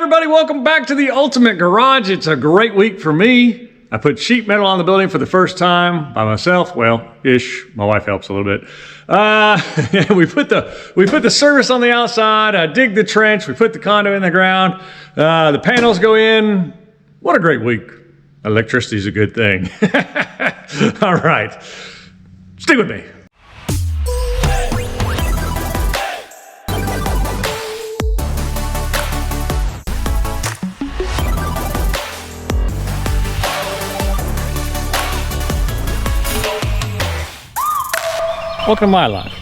everybody, welcome back to the Ultimate Garage. It's a great week for me. I put sheet metal on the building for the first time by myself. Well, ish. My wife helps a little bit. We put the service on the outside. I dig the trench. We put the conduit in the ground. The panels go in. What a great week. Electricity is a good thing. All right, stick with me. Welcome to my life.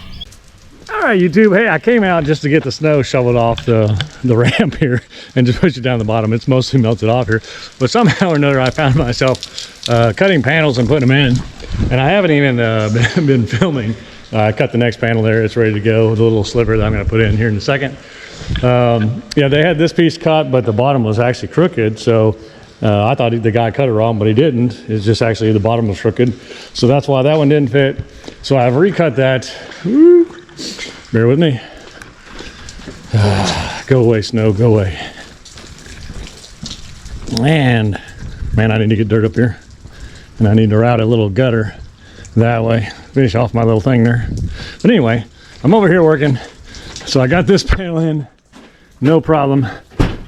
All right, YouTube. Hey, I came out just to get the snow shoveled off the ramp here and just push it down the bottom. It's mostly melted off here, but somehow or another I found myself cutting panels and putting them in, and I haven't even been filming. I cut the next panel there. It's ready to go. The little sliver that I'm going to put in here in a second. Yeah, they had this piece cut, but the bottom was actually crooked, so I thought the guy cut it wrong, but he didn't. It's just actually the bottom was crooked. So that's why that one didn't fit. So I've recut that. Woo. Bear with me. Go away, snow, go away. Man, I need to get dirt up here. And I need to route a little gutter that way. Finish off my little thing there. But anyway, I'm over here working. So I got this panel in, no problem.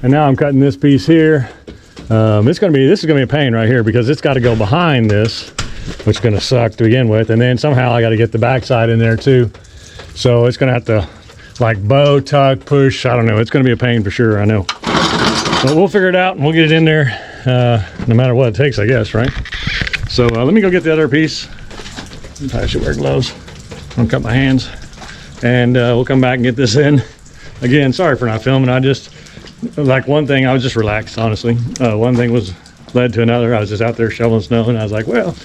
And now I'm cutting this piece here. This is gonna be a pain right here because it's got to go behind this, which is gonna suck to begin with, and then somehow I got to get the backside in there too. So it's gonna have to like bow, tuck, push. I don't know. It's gonna be a pain for sure. I know, but we'll figure it out and we'll get it in there, no matter what it takes, I guess, right? So let me go get the other piece. I should wear gloves. I'll cut my hands, and we'll come back and get this in. Again, sorry for not filming. Like one thing, I was just relaxed, honestly. One thing led to another. I was just out there shoveling snow, and I was like, well,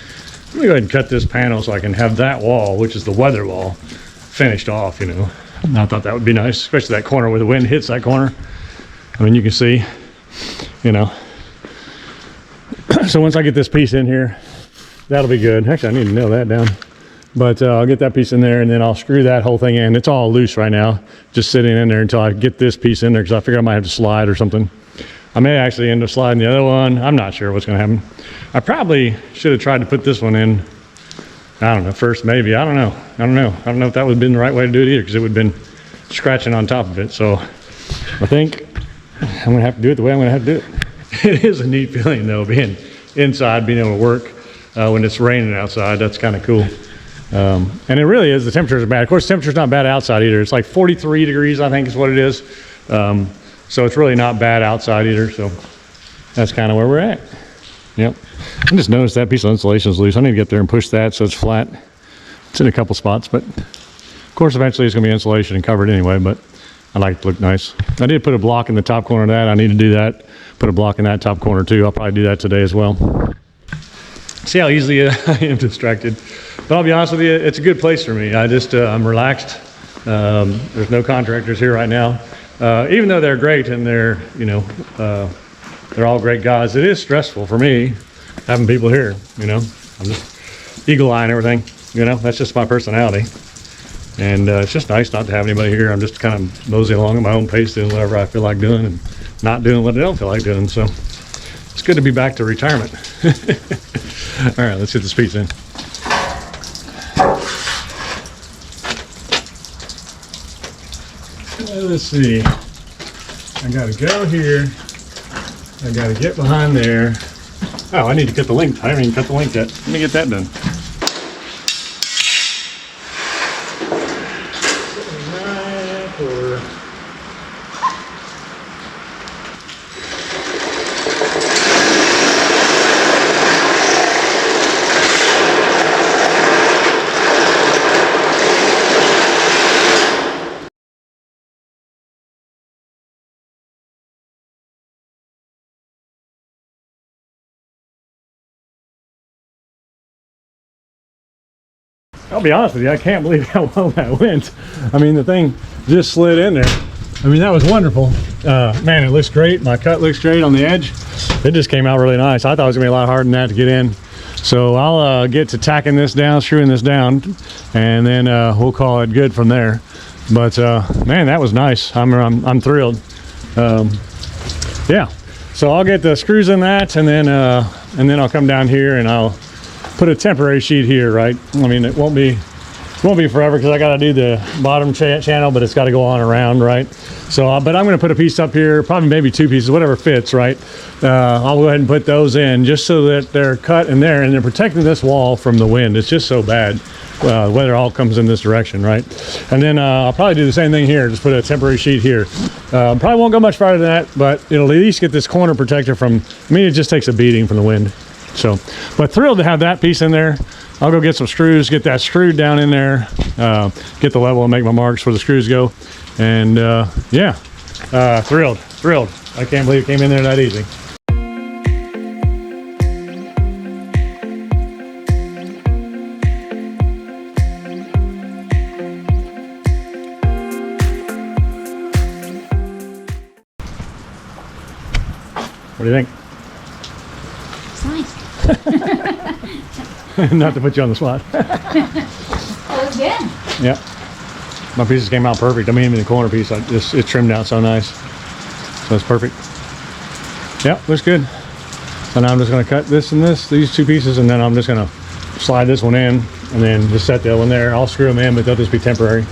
let me go ahead and cut this panel so I can have that wall, which is the weather wall, finished off, you know. And I thought that would be nice, especially that corner where the wind hits that corner. I mean, you can see, you know. So once I get this piece in here, that'll be good. Actually, I need to nail that down. But I'll get that piece in there, and then I'll screw that whole thing in. It's all loose right now, just sitting in there until I get this piece in there, because I figure I might have to slide or something. I may actually end up sliding the other one. I'm not sure what's going to happen. I probably should have tried to put this one in, I don't know, first maybe. I don't know if that would have been the right way to do it either, because it would have been scratching on top of it. So I think I'm going to have to do it the way I'm going to have to do it. It is a neat feeling, though, being inside, being able to work when it's raining outside. That's kind of cool. And it really is, the temperatures are bad. Of course, the temperature's not bad outside either. It's like 43 degrees, I think is what it is. So it's really not bad outside either. So that's kind of where we're at. Yep. I just noticed that piece of insulation is loose. I need to get there and push that so it's flat. It's in a couple spots, but of course, eventually it's going to be insulation and covered anyway, but I like it to look nice. I did put a block in the top corner of that. I need to do that. Put a block in that top corner too. I'll probably do that today as well. See how easily I am distracted. But I'll be honest with you, it's a good place for me. I'm relaxed. There's no contractors here right now. Even though they're great and they're all great guys, it is stressful for me having people here, you know. I'm just eagle eye and everything, you know, that's just my personality. And it's just nice not to have anybody here. I'm just kind of moseying along at my own pace, doing whatever I feel like doing and not doing what I don't feel like doing. So it's good to be back to retirement. All right, let's get this piece in. Let's see. I gotta go here. I gotta get behind there. Oh, I need to cut the link. I haven't even cut the link yet. Let me get that done. I'll be honest with you, I can't believe how well that went. I mean, the thing just slid in there. I mean, that was wonderful. Man, it looks great. My cut looks great on the edge. It just came out really nice. I thought it was gonna be a lot harder than that to get in. So I'll get to tacking this down, screwing this down, and then we'll call it good from there. But man, that was nice. I'm thrilled. yeah, so I'll get the screws in that, and then I'll come down here and I'll put a temporary sheet here, right? I mean, it won't be forever because I got to do the bottom channel, but it's got to go on around, right? So, but I'm going to put a piece up here, probably maybe 2 pieces, whatever fits, right? I'll go ahead and put those in just so that they're cut in there and they're protecting this wall from the wind. It's just so bad. Weather all comes in this direction, right? And then I'll probably do the same thing here, just put a temporary sheet here. Probably won't go much farther than that, but it'll at least get this corner protector from, I mean, it just takes a beating from the wind. So, but thrilled to have that piece in there. I'll go get some screws, get that screwed down in there, get the level and make my marks where the screws go. And yeah, thrilled. I can't believe it came in there that easy. What do you think? It's nice. Not to put you on the spot. That was good. Yeah. My pieces came out perfect. I mean, even the corner piece, it trimmed out so nice. So it's perfect. Yeah, looks good. So now I'm just going to cut this and these 2 pieces, and then I'm just going to slide this one in and then just set the other one there. I'll screw them in, but they'll just be temporary.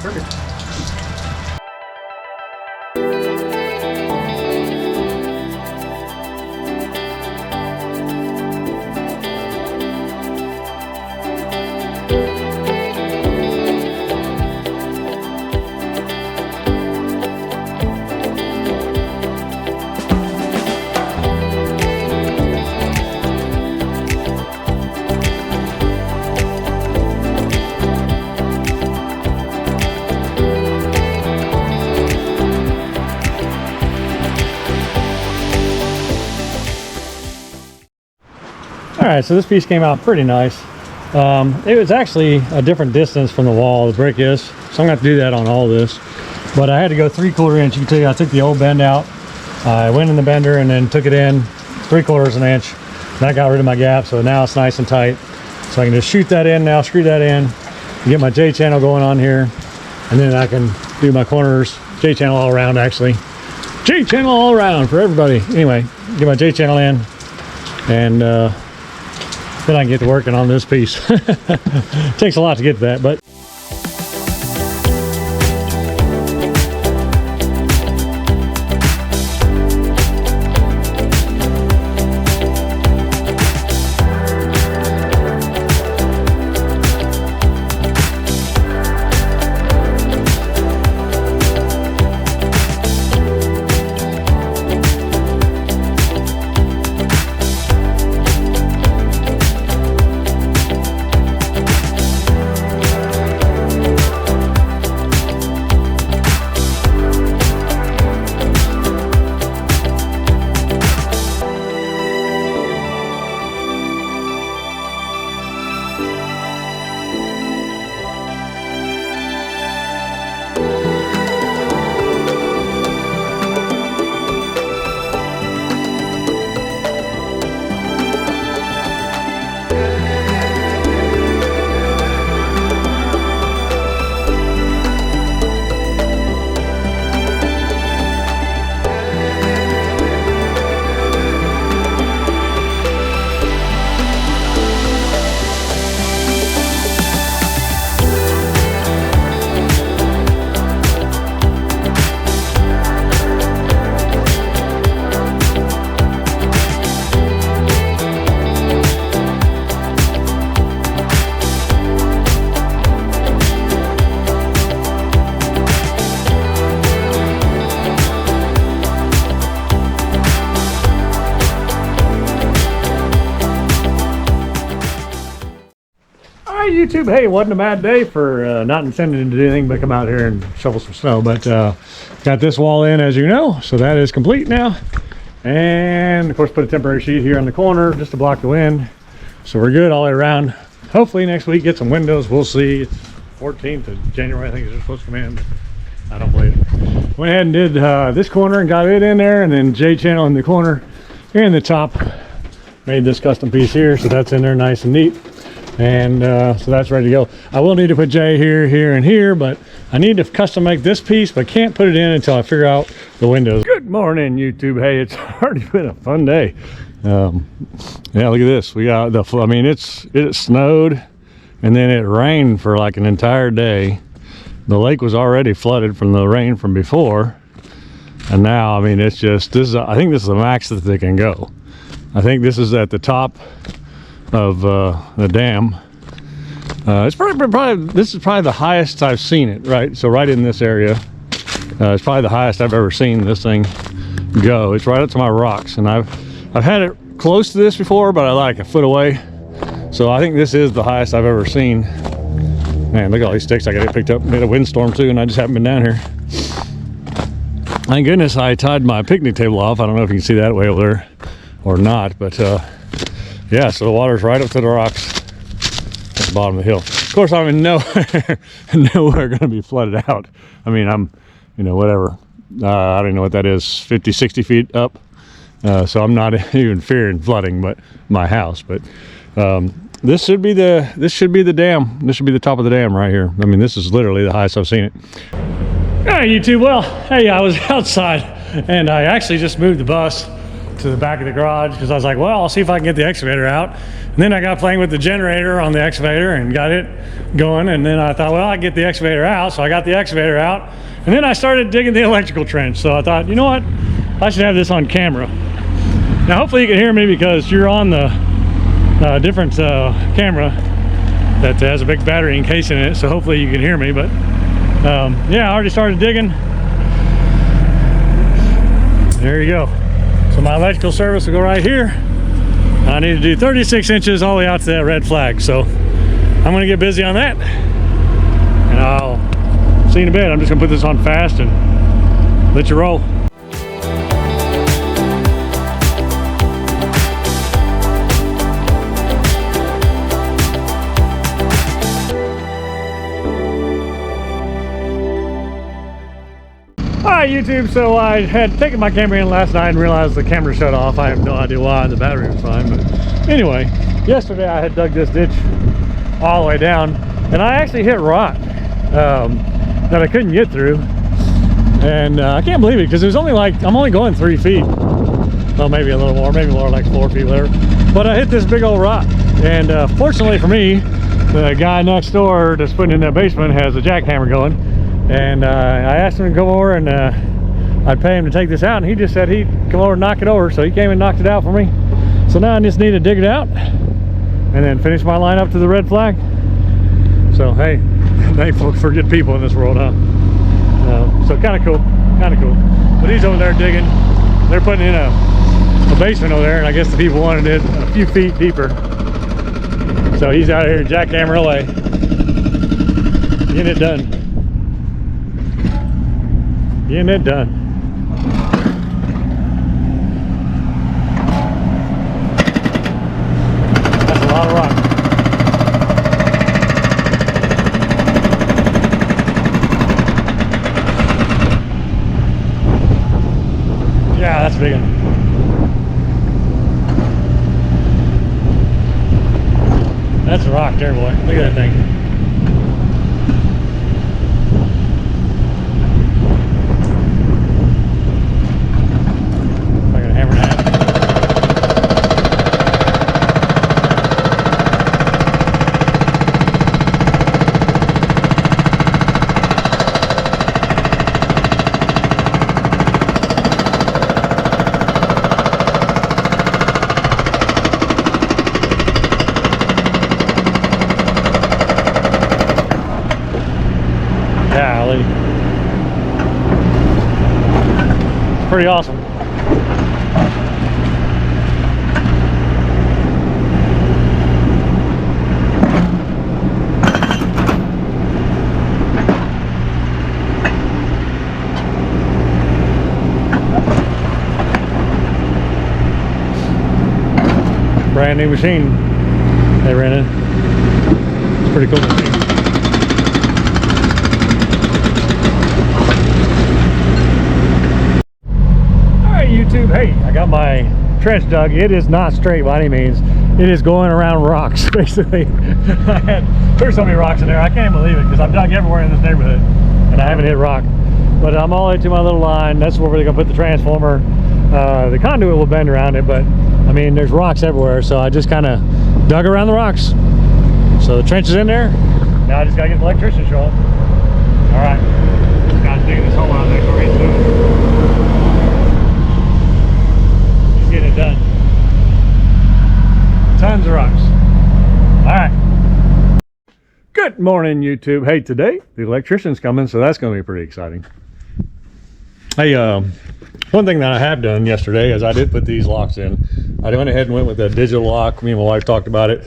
Perfect. right, so this piece came out pretty nice. It was actually a different distance from the wall, the brick is, so I'm gonna have to do that on all this. But I had to go 3/4 inch. You can see I took the old bend out. I went in the bender and then took it in 3/4 inch. That got rid of my gap, so now it's nice and tight. So I can just shoot that in now, screw that in, get my J channel going on here, and then I can do my corners, J channel all around actually. J channel all around for everybody. Anyway, get my J channel in, and then I can get to working on this piece. Takes a lot to get to that, but YouTube, hey, it wasn't a bad day for not intending to do anything but come out here and shovel some snow, but got this wall in, as you know, so that is complete now. And of course put a temporary sheet here on the corner just to block the wind, so we're good all the way around. Hopefully next week get some windows, we'll see. It's 14th of January, I think it's supposed to come in, but I don't believe it. Went ahead and did this corner and got it in there, and then J channel in the corner here in the top. Made this custom piece here, so that's in there nice and neat. And so that's ready to go. I will need to put J here, here, and here, but I need to custom make this piece, but can't put it in until I figure out the windows. Good morning, YouTube. Hey, it's already been a fun day. Yeah, look at this. We got the, I mean, it snowed and then it rained for like an entire day. The lake was already flooded from the rain from before, and now, I mean, it's just, this is, I think this is the max that they can go. I think this is at the top of the dam. It's probably this is probably the highest I've seen it, right? So right in this area, it's probably the highest I've ever seen this thing go. It's right up to my rocks, and I've had it close to this before, but I like a foot away. So I think this is the highest I've ever seen. Man, look at all these sticks I got it picked up. Made a windstorm too, and I just haven't been down here. Thank goodness I tied my picnic table off. I don't know if you can see that way over there or not, but yeah, so the water's right up to the rocks at the bottom of the hill. Of course, I'm in nowhere going to be flooded out. I mean, I'm, you know, whatever. I don't know what that is, 50, 60 feet up. So I'm not even fearing flooding, but my house. But this should be the dam. This should be the top of the dam right here. I mean, this is literally the highest I've seen it. All right, YouTube. Well, hey, I was outside, and I actually just moved the bus to the back of the garage because I was like, well, I'll see if I can get the excavator out. And then I got playing with the generator on the excavator and got it going, and then I thought, well, I get the excavator out, so I got the excavator out, and then I started digging the electrical trench. So I thought, you know what, I should have this on camera. Now hopefully you can hear me because you're on the different camera that has a big battery encasing in it, so hopefully you can hear me. But yeah, I already started digging. There you go. So my electrical service will go right here. I need to do 36 inches all the way out to that red flag. So I'm gonna get busy on that, and I'll see you in a bit. I'm just gonna put this on fast and let you roll. All right, YouTube, so I had taken my camera in last night and realized the camera shut off. I have no idea why, the battery was fine, but anyway, yesterday I had dug this ditch all the way down, and I actually hit rock that I couldn't get through, and I can't believe it, because it was only like, I'm only going 3 feet, well, maybe a little more, maybe more like 4 feet, whatever, but I hit this big old rock, and fortunately for me, the guy next door that's putting in that basement has a jackhammer going. And I asked him to come over and I'd pay him to take this out, and he just said he'd come over and knock it over. So he came and knocked it out for me. So now I just need to dig it out and then finish my line up to the red flag. So hey, thankful for good people in this world, huh? So kind of cool, kind of cool. But he's over there digging. They're putting in a basement over there, and I guess the people wanted it a few feet deeper. So he's out here jackhammer away, getting it done. Getting it done. That's a lot of rock. Yeah, that's a big one. That's a rock there, boy. Look at that thing. It's pretty awesome. Brand new machine they rented. It's a pretty cool machine. YouTube, hey, I got my trench dug. It is not straight by any means. It is going around rocks, basically. There's so many rocks in there, I can't believe it, because I've dug everywhere in this neighborhood and I haven't hit rock. But I'm all the way to my little line. That's where we're gonna put the transformer. The conduit will bend around it, but I mean, there's rocks everywhere, so I just kind of dug around the rocks. So the trench is in there. Now I just gotta get the electrician to show up. All right, just gotta dig this hole out there before we get to it. Get it done. Tons of rocks. All right. Good morning, YouTube. Hey, today the electrician's coming, so that's going to be pretty exciting. Hey, one thing that I have done yesterday is I did put these locks in. I went ahead and went with a digital lock. Me and my wife talked about it,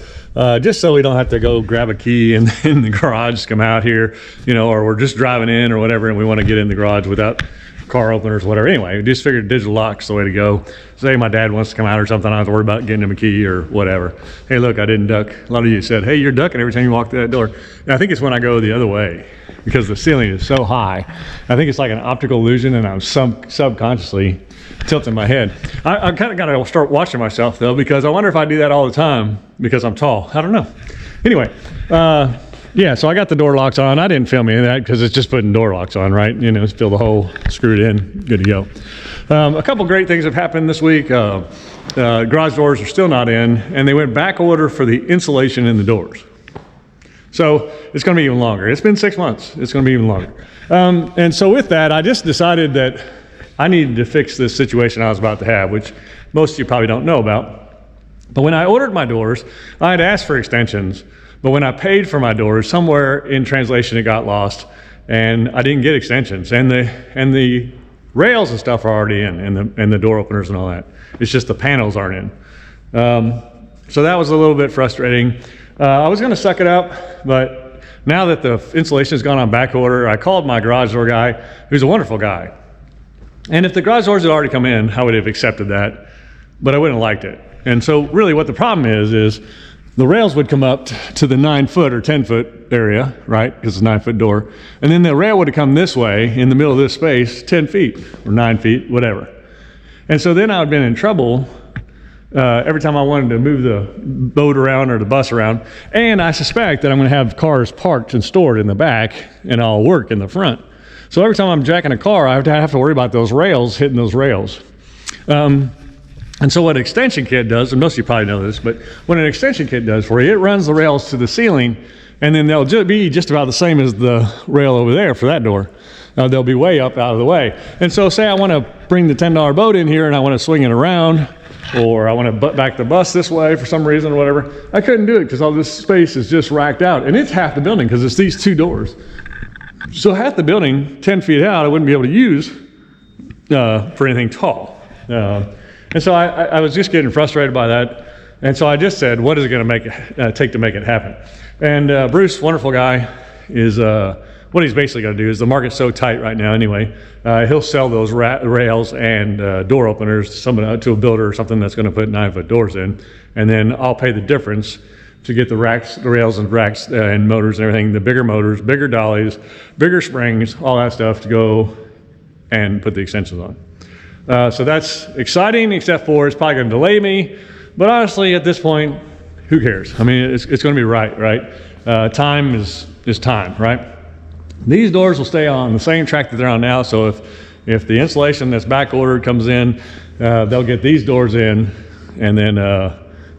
just so we don't have to go grab a key and in the garage, come out here, you know, or we're just driving in or whatever, and we want to get in the garage without car openers, whatever. Anyway, we just figured digital lock's the way to go. Say my dad wants to come out or something, I don't have to worry about getting him a key or whatever. Hey, look, I didn't duck. A lot of you said, hey, you're ducking every time you walk through that door. And I think it's when I go the other way because the ceiling is so high. I think it's like an optical illusion, and I'm subconsciously tilting my head. I kind of got to start watching myself though, because I wonder if I do that all the time because I'm tall. I don't know. Anyway, yeah, so I got the door locks on. I didn't film any of that because it's just putting door locks on, right? You know, fill the hole, screwed in, good to go. A couple great things have happened this week. Garage doors are still not in, and they went back order for the insulation in the doors. So it's going to be even longer. It's been 6 months. It's going to be even longer. And so with that, I just decided that I needed to fix this situation I was about to have, which most of you probably don't know about. But when I ordered my doors, I had asked for extensions. But when I paid for my doors, somewhere in translation it got lost, and I didn't get extensions. And the rails and stuff are already in, and the door openers and all that. It's just the panels aren't in. So that was a little bit frustrating. I was going to suck it up, but now that the insulation has gone on back order, I called my garage door guy, who's a wonderful guy. And if the garage doors had already come in, I would have accepted that, but I wouldn't have liked it. And so really what the problem is the rails would come up to the 9-foot or 10-foot area, right? Because it's a 9-foot door. And then the rail would have come this way in the middle of this space, 10 feet or 9 feet, whatever. And so then I would have been in trouble every time I wanted to move the boat around or the bus around. And I suspect that I'm going to have cars parked and stored in the back and I'll work in the front. So every time I'm jacking a car, I have to worry about those rails hitting those rails. And so what an extension kit does, and most of you probably know this, but what an extension kit does for you, it runs the rails to the ceiling, and then they'll be just about the same as the rail over there for that door. They'll be way up out of the way. And so say I want to bring the $10 boat in here and I want to swing it around, or I want to butt back the bus this way for some reason or whatever, I couldn't do it because all this space is just racked out. And it's half the building because it's these two doors. So half the building, 10 feet out, I wouldn't be able to use for anything tall. And so I was just getting frustrated by that. And so I just said, what is it going to take to make it happen? And Bruce, wonderful guy, is what he's basically going to do is the market's so tight right now anyway, he'll sell those rails and door openers to a builder or something that's going to put 9-foot doors in. And then I'll pay the difference to get the rails and racks and motors and everything, the bigger motors, bigger dollies, bigger springs, all that stuff to go and put the extensions on. So that's exciting, except for it's probably going to delay me. But honestly, at this point, who cares? I mean, it's going to be right? Time is time, right? These doors will stay on the same track that they're on now. So if the insulation that's back ordered comes in, they'll get these doors in, and then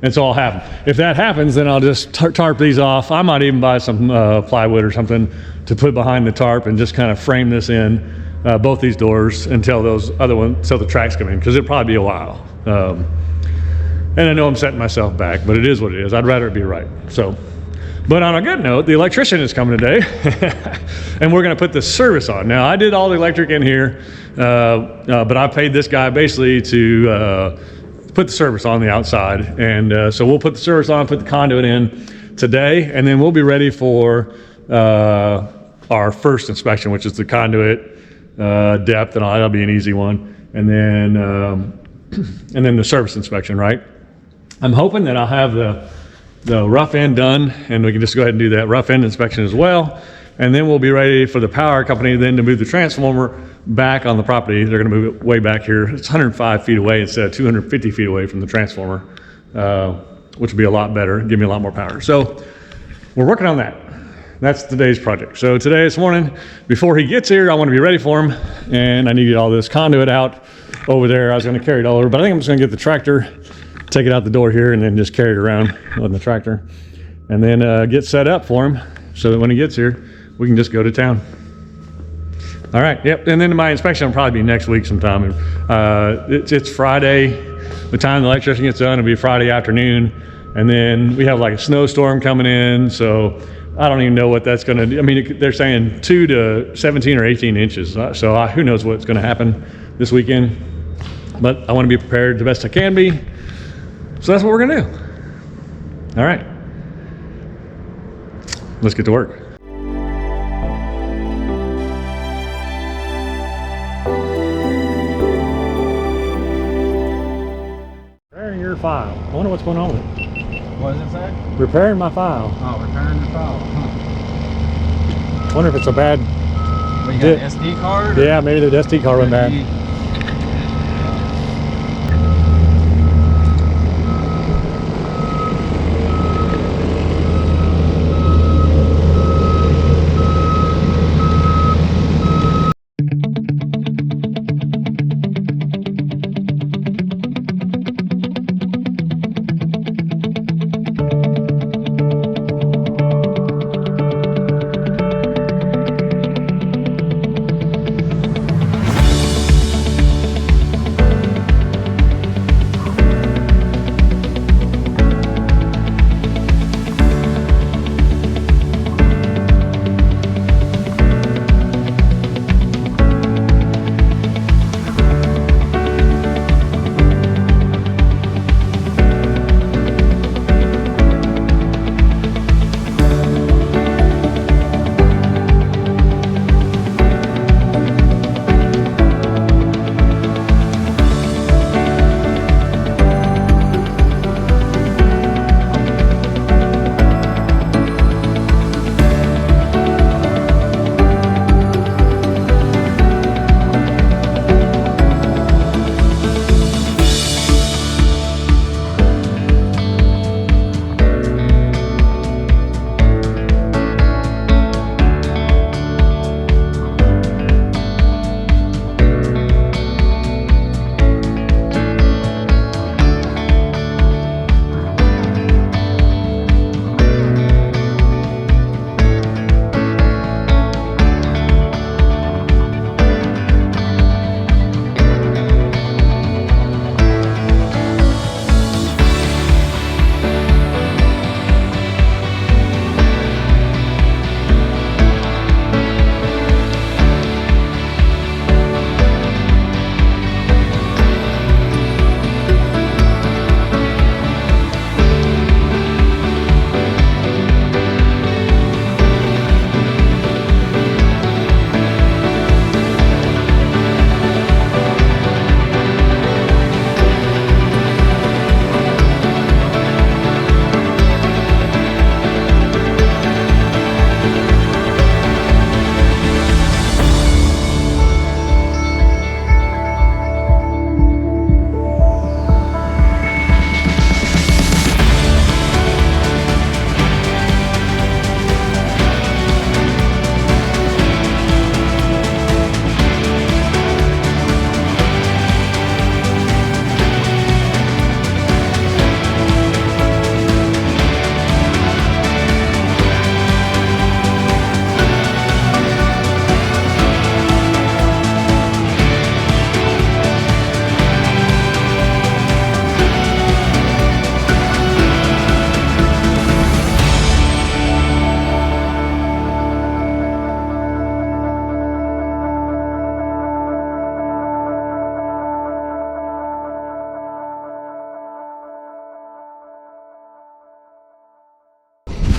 and so I'll have them. If that happens, then I'll just tarp these off. I might even buy some plywood or something to put behind the tarp and just kind of frame this in. Both these doors until the tracks come in, because it'll probably be a while. And I know I'm setting myself back, but it is what it is. I'd rather it be right. So, but on a good note, the electrician is coming today, and we're going to put the service on. Now, I did all the electric in here, but I paid this guy basically to put the service on the outside, and so we'll put the service on, put the conduit in today, and then we'll be ready for our first inspection, which is the conduit. Depth and all that'll be an easy one, and then the service inspection, right? I'm hoping that I'll have the rough end done, and we can just go ahead and do that rough end inspection as well, and then we'll be ready for the power company then to move the transformer back on the property. They're going to move it way back here. It's 105 feet away instead of 250 feet away from the transformer, which will be a lot better, give me a lot more power. So we're working on that. That's today's project. So today, this morning, before he gets here, I want to be ready for him, and I need to get all this conduit out over there. I was going to carry it all over, but I think I'm just going to get the tractor, take it out the door here, and then just carry it around on the tractor, and then get set up for him so that when he gets here, we can just go to town. All right, yep, and then my inspection will probably be next week sometime. It's Friday. The time the electrician gets done, it'll be Friday afternoon, and then we have like a snowstorm coming in, so I don't even know what that's going to do. I mean, they're saying 2 to 17 or 18 inches. So who knows what's going to happen this weekend. But I want to be prepared the best I can be. So that's what we're going to do. All right. Let's get to work. Preparing your file. I wonder what's going on with it. What does it say? Repairing my file. Oh, repairing your file. Wonder if it's a bad. What, you got an SD card? Yeah, maybe the SD card went bad.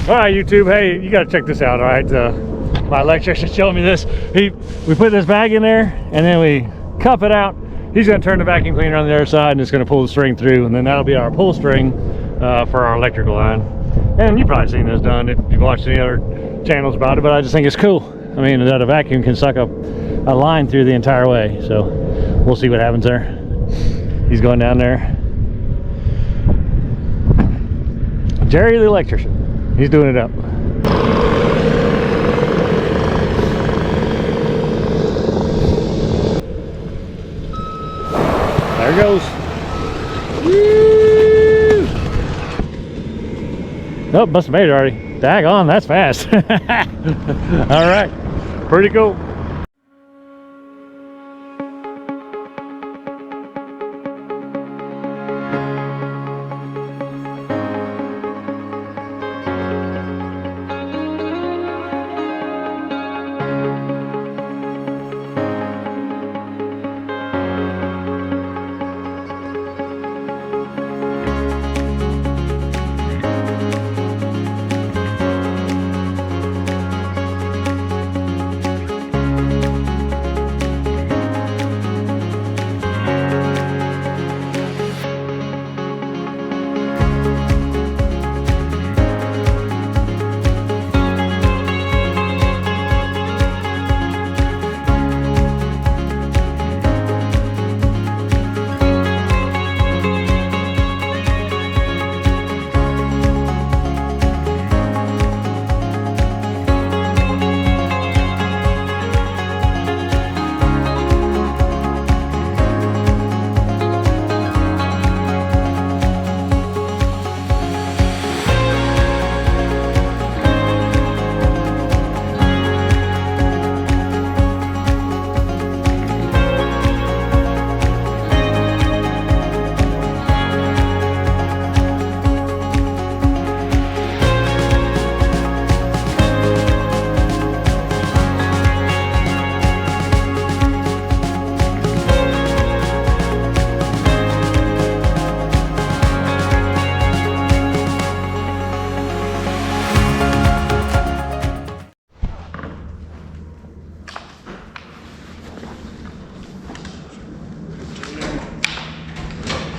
All right, YouTube. Hey, you got to check this out. All right, my electrician showed me this. We put this bag in there, and then we cup it out. He's going to turn the vacuum cleaner on the other side, and it's going to pull the string through, and then that'll be our pull string for our electrical line. And you've probably seen this done if you've watched any other channels about it, but I just think it's cool. I mean, that a vacuum can suck up a line through the entire way. So we'll see what happens there. He's going down there. Jerry the electrician. He's doing it up. There it goes. Woo! Oh, must have made it already. Daggone, that's fast. All right, pretty cool.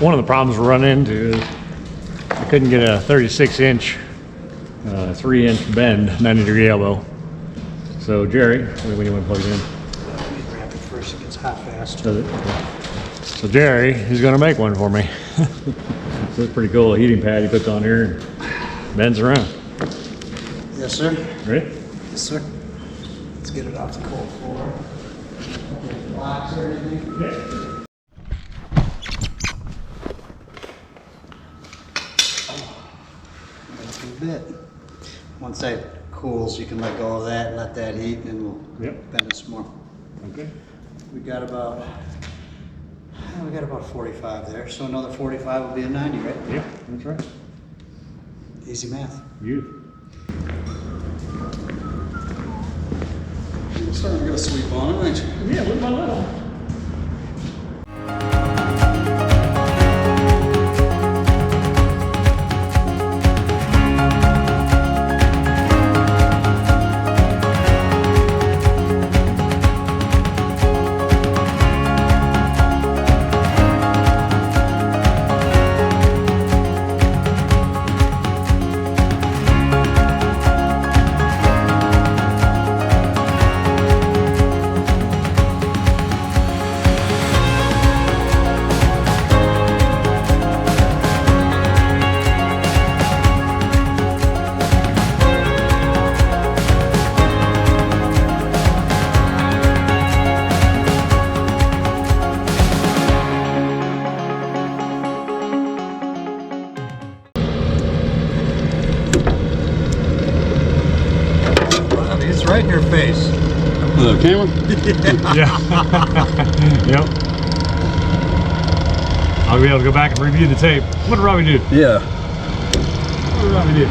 One of the problems we're running into is I couldn't get a 36-inch, 3-inch bend, 90-degree elbow. So Jerry, when do you want to plug it in? Let me grab it first, it gets hot fast. Does it? So Jerry is going to make one for me. So it's pretty cool. A heating pad he puts on here and bends around. Yes, sir. Ready? Yes, sir. Let's get it off the cold floor. Blocks or anything? Yeah. Bit. Once that cools, you can let go of that and let that heat, and we'll bend it some more. Okay. We got about 45 there, so another 45 will be a 90, right? Yeah, that's right. Easy math. Beautiful. You're starting to get a sweep on it, aren't you? Yeah, with my little. Right in your face. The camera? Yeah. Yep. I'll be able to go back and review the tape. What did Robbie do? Yeah. What did Robbie do?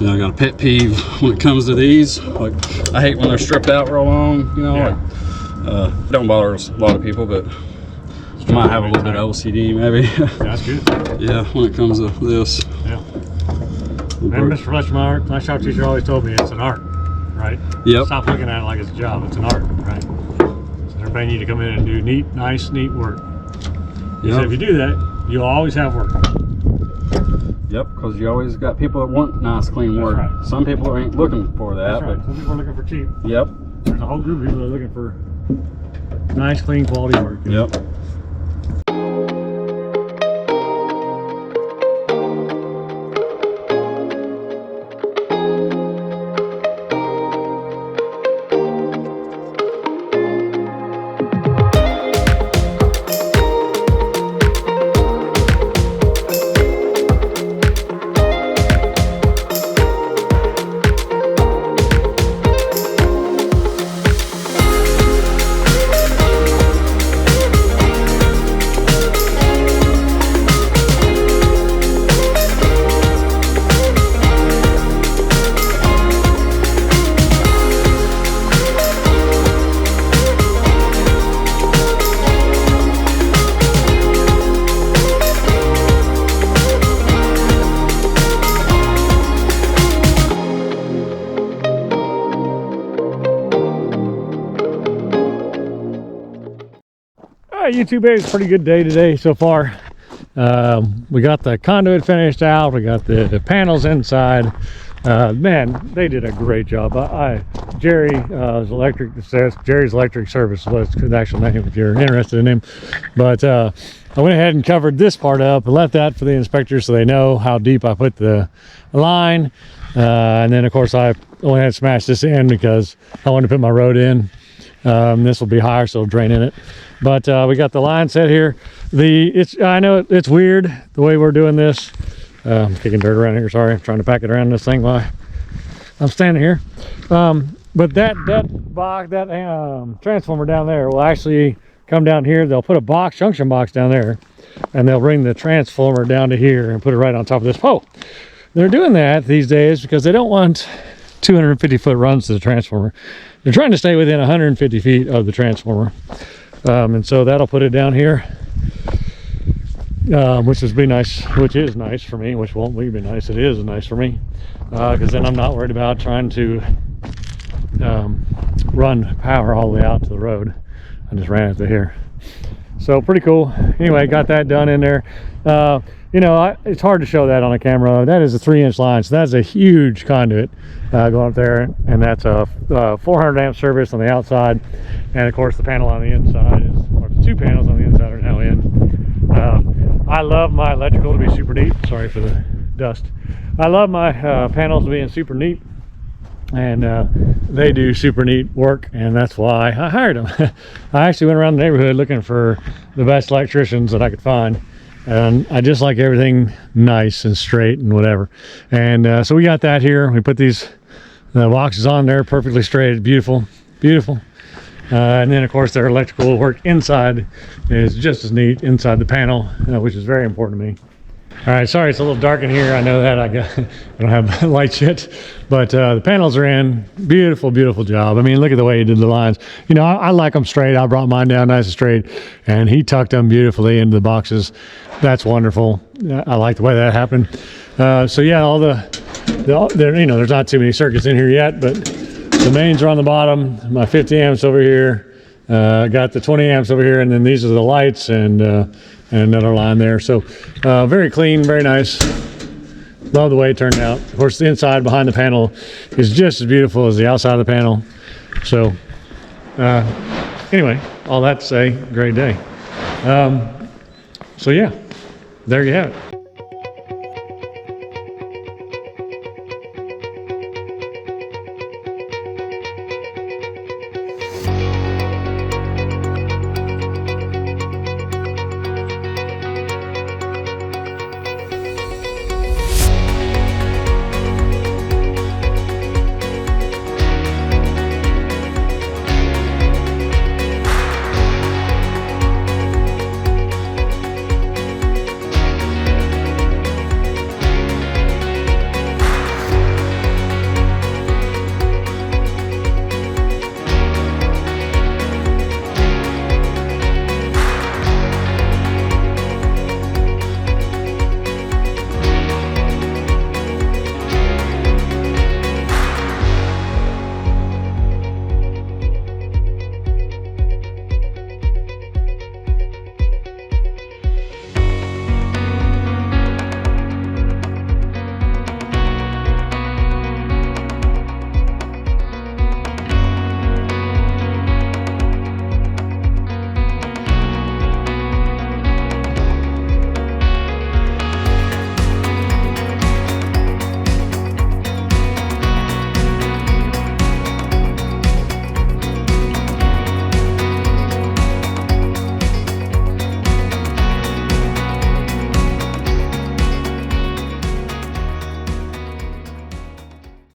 You know, I got a pet peeve when it comes to these. Like, I hate when they're stripped out real long. You know, like, don't bother a lot of people, but I might have a little bit of OCD maybe. That's good. Yeah, when it comes to this. Yeah. And Mr. Fletchmeyer, my shop teacher always told me it's an art, right? Yep. Stop looking at it like it's a job. It's an art, right? So everybody need to come in and do neat work. He said if you do that, you'll always have work. Yep, because you always got people that want nice, clean work. Right. Some people ain't looking for that. That's right. But Some people are looking for cheap. yep. There's a whole group of people that are looking for nice, clean, quality work. Yep. YouTube baby, pretty good day today so far. We got the conduit finished out. We got the panels inside. Man, they did a great job. Jerry's Electric Service was the actual name if you're interested in him. But I went ahead and covered this part up and left that for the inspectors so they know how deep I put the line. And then of course I only had to smash this in because I wanted to put my road in. This will be higher, so it'll drain in it. But we got the line set here. I know it's weird the way we're doing this. I'm kicking dirt around here. Sorry, I'm trying to pack it around this thing while I'm standing here. But that transformer down there will actually come down here. They'll put a junction box down there, and they'll bring the transformer down to here and put it right on top of this pole. They're doing that these days because they don't want 250-foot runs to the transformer. They're trying to stay within 150 feet of the transformer. And so that'll put it down here, which is nice for me, which won't be nice. It is nice for me, because then I'm not worried about trying to run power all the way out to the road. I just ran it to here. So pretty cool. Anyway, got that done in there. You know, it's hard to show that on a camera. That is a 3-inch line, so that's a huge conduit going up there, and that's a 400 amp service on the outside, and of course the panel on the inside or the two panels on the inside are now in. I love my electrical to be super neat. Sorry for the dust. I love my panels being super neat, and they do super neat work, and that's why I hired them. I actually went around the neighborhood looking for the best electricians that I could find. And I just like everything nice and straight and whatever. And so we got that here. We put these boxes on there perfectly straight. Beautiful, beautiful. And then of course their electrical work inside is just as neat inside the panel, which is very important to me. All right, sorry it's a little dark in here. I know that I don't have lights yet, but the panels are in. Beautiful, beautiful job. I mean, look at the way he did the lines. You know, I like them straight. I brought mine down nice and straight, and he tucked them beautifully into the boxes. That's wonderful. I like the way that happened. So yeah, all you know, there's not too many circuits in here yet, but the mains are on the bottom. My 50 amps over here. Got the 20 amps over here, and then these are the lights and another line there. So very clean, very nice. Love the way it turned out. Of course, the inside behind the panel is just as beautiful as the outside of the panel. So anyway, all that to say, great day. So yeah, there you have it.